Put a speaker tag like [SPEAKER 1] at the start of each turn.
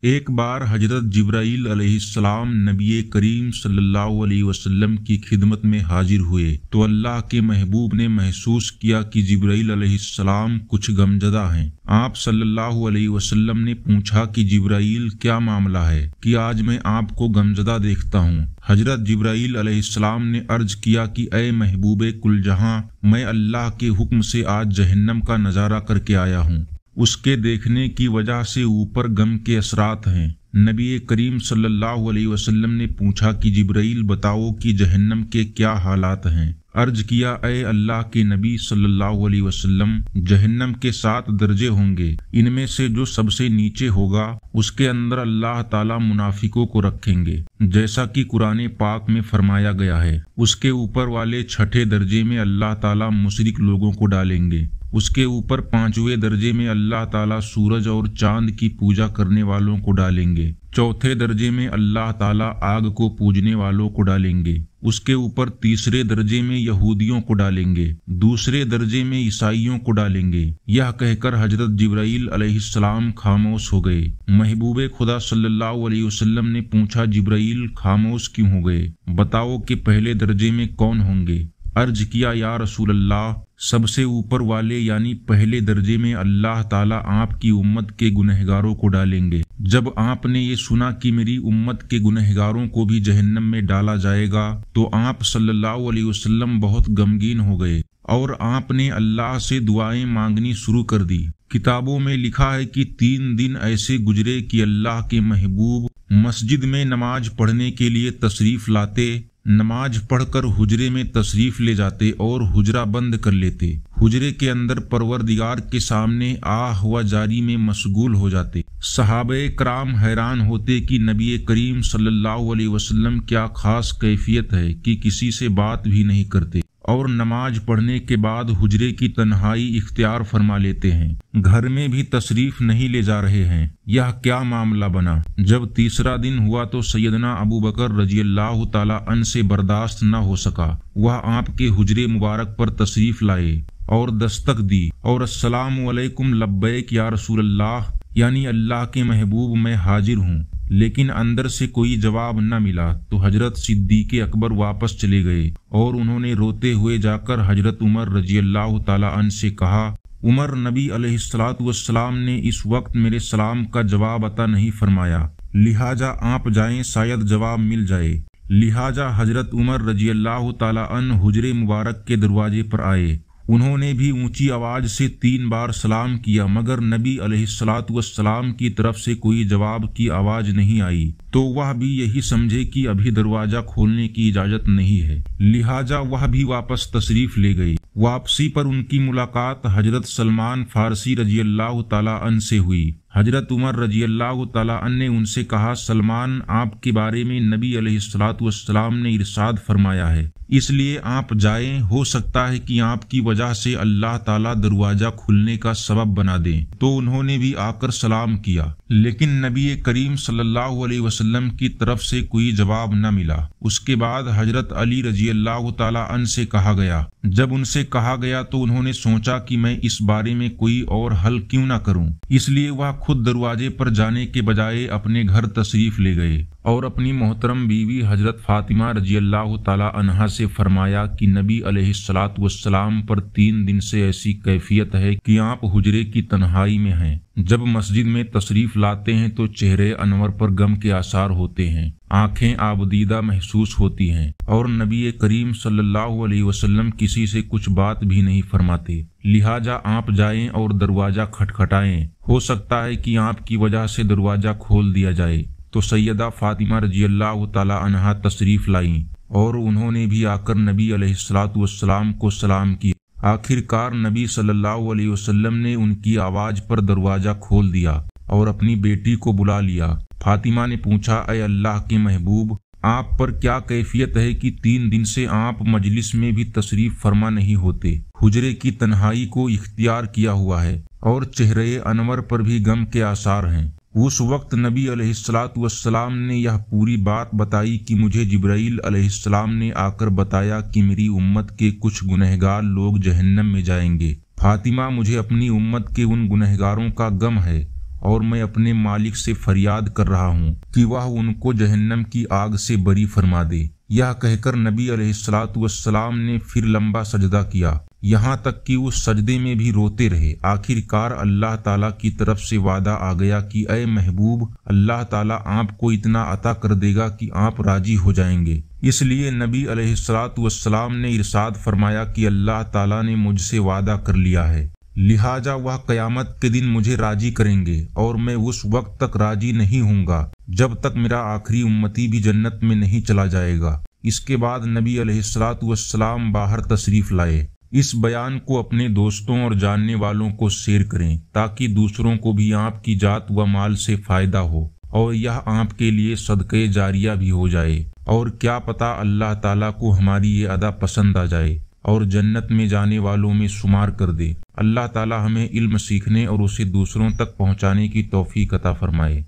[SPEAKER 1] ایک بار حضرت جبرائیل علیہ السلام نبی کریم صلی اللہ علیہ وسلم کی خدمت میں حاضر ہوئے تو اللہ کے محبوب نے محسوس کیا کہ جبرائیل علیہ السلام کچھ غمزدہ ہیں۔ آپ صلی اللہ علیہ وسلم نے پوچھا کہ جبرائیل کیا معاملہ ہے کہ آج میں آپ کو غمزدہ دیکھتا ہوں؟ حضرت جبرائیل علیہ السلام نے عرض کیا کہ اے محبوب کل جہاں، میں اللہ کے حکم سے آج جہنم کا نظارہ کر کے آیا ہوں۔ اس کے دیکھنے کی وجہ سے اوپر غم کے اثرات ہیں۔ نبی کریم صلی اللہ علیہ وسلم نے پوچھا کہ جبرائیل بتاؤ کہ جہنم کے کیا حالات ہیں؟ عرض کیا اے اللہ کے نبی صلی اللہ علیہ وسلم، جہنم کے 7 درجے ہوں گے، ان میں سے جو سب سے نیچے ہوگا اس کے اندر اللہ تعالی منافقوں کو رکھیں گے، جیسا کہ قرآن پاک میں فرمایا گیا ہے۔ اس کے اوپر والے 6 درجے میں اللہ تعالی مشرک لوگوں کو ڈالیں گے۔ اس کے اوپر 5ویں درجے میں اللہ تعالیٰ سورج اور چاند کی پوجا کرنے والوں کو ڈالیں گے۔ 4تھے درجے میں اللہ تعالیٰ آگ کو پوجنے والوں کو ڈالیں گے۔ اس کے اوپر 3رے درجے میں یہودیوں کو ڈالیں گے۔ 2 درجے میں عیسائیوں کو ڈالیں گے۔ یہ کہہ کر حضرت جبرائیل علیہ السلام خاموش ہو گئے۔ محبوب خدا صلی اللہ علیہ وسلم نے پوچھا جبرائیل خاموش کیوں ہو گئے؟ بتاؤ کہ پہلے درجے میں کون ہوں گے؟ عرض کیا یا رسول اللہ، سب سے اوپر والے یعنی پہلے درجے میں اللہ تعالیٰ آپ کی امت کے گنہگاروں کو ڈالیں گے۔ جب آپ نے یہ سنا کہ میری امت کے گنہگاروں کو بھی جہنم میں ڈالا جائے گا تو آپ صلی اللہ علیہ وسلم بہت غمگین ہو گئے اور آپ نے اللہ سے دعائیں مانگنی شروع کر دی۔ کتابوں میں لکھا ہے کہ 3 دن ایسے گزرے کہ اللہ کے محبوب مسجد میں نماز پڑھنے کے لیے تشریف لاتے، نماز پڑھ کر حجرے میں تشریف لے جاتے اور حجرہ بند کر لیتے۔ حجرے کے اندر پروردگار کے سامنے آہ و جاری میں مشغول ہو جاتے۔ صحابہ کرام حیران ہوتے کہ نبی کریم صلی اللہ علیہ وسلم کیا خاص کیفیت ہے کہ کسی سے بات بھی نہیں کرتے اور نماز پڑھنے کے بعد حجرے کی تنہائی اختیار فرما لیتے ہیں، گھر میں بھی تشریف نہیں لے جا رہے ہیں۔ یہ کیا معاملہ بنا؟ جب 3را دن ہوا تو سیدنا ابو بکر رضی اللہ تعالی عنہ سے برداشت نہ ہو سکا۔ وہ آپ کے حجرے مبارک پر تشریف لائے اور دستک دی اور السلام علیکم لبیک یا رسول اللہ، یعنی اللہ کے محبوب میں حاضر ہوں، لیکن اندر سے کوئی جواب نہ ملا تو حضرت صدیق اکبر واپس چلے گئے اور انہوں نے روتے ہوئے جا کر حضرت عمر رضی اللہ تعالی عنہ سے کہا، عمر، نبی علیہ السلام نے اس وقت میرے سلام کا جواب عطا نہیں فرمایا، لہٰذا آپ جائیں، شاید جواب مل جائے۔ لہٰذا حضرت عمر رضی اللہ تعالی عنہ حجرے مبارک کے دروازے پر آئے۔ انہوں نے بھی اونچی آواز سے 3 بار سلام کیا مگر نبی علیہ السلام کی طرف سے کوئی جواب کی آواز نہیں آئی، تو وہ بھی یہی سمجھے کہ ابھی دروازہ کھولنے کی اجازت نہیں ہے، لہٰذا وہ بھی واپس تشریف لے گئی۔ واپسی پر ان کی ملاقات حضرت سلمان فارسی رضی اللہ تعالیٰ عنہ سے ہوئی۔ حضرت عمر رضی اللہ تعالیٰ عنہ نے ان سے کہا، سلمان، آپ کے بارے میں نبی علیہ السلام نے ارشاد فرمایا ہے، اس لیے آپ جائیں، ہو سکتا ہے کہ آپ کی وجہ سے اللہ تعالیٰ دروازہ کھلنے کا سبب بنا دیں۔ تو انہوں نے بھی آ کر سلام کیا، لیکن نبی کریم صلی اللہ علیہ وسلم کی طرف سے کوئی جواب نہ ملا۔ اس کے بعد حضرت علی رضی اللہ تعالیٰ عنہ سے کہا گیا۔ جب ان سے کہا گیا تو انہوں نے سوچا کہ میں اس بارے میں کوئی اور حل کیوں نہ کروں، اس لیے وہ خود دروازے پر جانے کے بجائے اپنے گھر تشریف لے گئے اور اپنی محترم بیوی حضرت فاطمہ رضی اللہ تعالی عنہا سے فرمایا کہ نبی علیہ السلام پر 3 دن سے ایسی کیفیت ہے کہ آپ حجرے کی تنہائی میں ہیں۔ جب مسجد میں تشریف لاتے ہیں تو چہرے انور پر غم کے آثار ہوتے ہیں، آنکھیں آبدیدہ محسوس ہوتی ہیں اور نبی کریم صلی اللہ علیہ وسلم کسی سے کچھ بات بھی نہیں فرماتے۔ لہٰذا آپ جائیں اور دروازہ کھٹکھٹائیں، ہو سکتا ہے کہ آپ کی وجہ سے دروازہ کھول دیا جائے۔ تو سیدہ فاطمہ رضی اللہ تعالی عنہا تشریف لائیں اور انہوں نے بھی آ کر نبی علیہ السلام کو سلام کیا۔ آخر کار نبی صلی اللہ علیہ وسلم نے ان کی آواز پر دروازہ کھول دیا اور اپنی بیٹی کو بلا لیا۔ فاطمہ نے پوچھا، اے اللہ کے محبوب، آپ پر کیا کیفیت ہے کہ 3 دن سے آپ مجلس میں بھی تشریف فرما نہیں ہوتے، حجرے کی تنہائی کو اختیار کیا ہوا ہے اور چہرے انور پر بھی غم کے آثار ہیں۔ اس وقت نبی علیہ السلام نے یہ پوری بات بتائی کہ مجھے جبرائیل علیہ السلام نے آ کر بتایا کہ میری امت کے کچھ گنہگار لوگ جہنم میں جائیں گے۔ فاطمہ، مجھے اپنی امت کے ان گنہگاروں کا غم ہے اور میں اپنے مالک سے فریاد کر رہا ہوں کہ وہ ان کو جہنم کی آگ سے بری فرما دے۔ یہ کہہ کر نبی علیہ الصلوۃ والسلام نے پھر لمبا سجدہ کیا، یہاں تک کہ اس سجدے میں بھی روتے رہے۔ آخر کار اللہ تعالیٰ کی طرف سے وعدہ آ گیا کہ اے محبوب، اللہ تعالیٰ آپ کو اتنا عطا کر دے گا کہ آپ راضی ہو جائیں گے۔ اس لیے نبی علیہ الصلوۃ والسلام نے ارشاد فرمایا کہ اللہ تعالیٰ نے مجھ سے وعدہ کر لیا ہے، لہٰذا وہ قیامت کے دن مجھے راضی کریں گے، اور میں اس وقت تک راضی نہیں ہوں گا جب تک میرا آخری امتی بھی جنت میں نہیں چلا جائے گا۔ اس کے بعد نبی علیہ الصلوۃ والسلام باہر تشریف لائے۔ اس بیان کو اپنے دوستوں اور جاننے والوں کو شیئر کریں تاکہ دوسروں کو بھی آپ کی ذات و مال سے فائدہ ہو، اور یہ آپ کے لیے صدقہ جاریہ بھی ہو جائے، اور کیا پتہ اللہ تعالیٰ کو ہماری یہ ادا پسند آ جائے اور جنت میں جانے والوں میں شمار کر دے۔ اللہ تعالیٰ ہمیں علم سیکھنے اور اسے دوسروں تک پہنچانے کی توفیق عطا فرمائے۔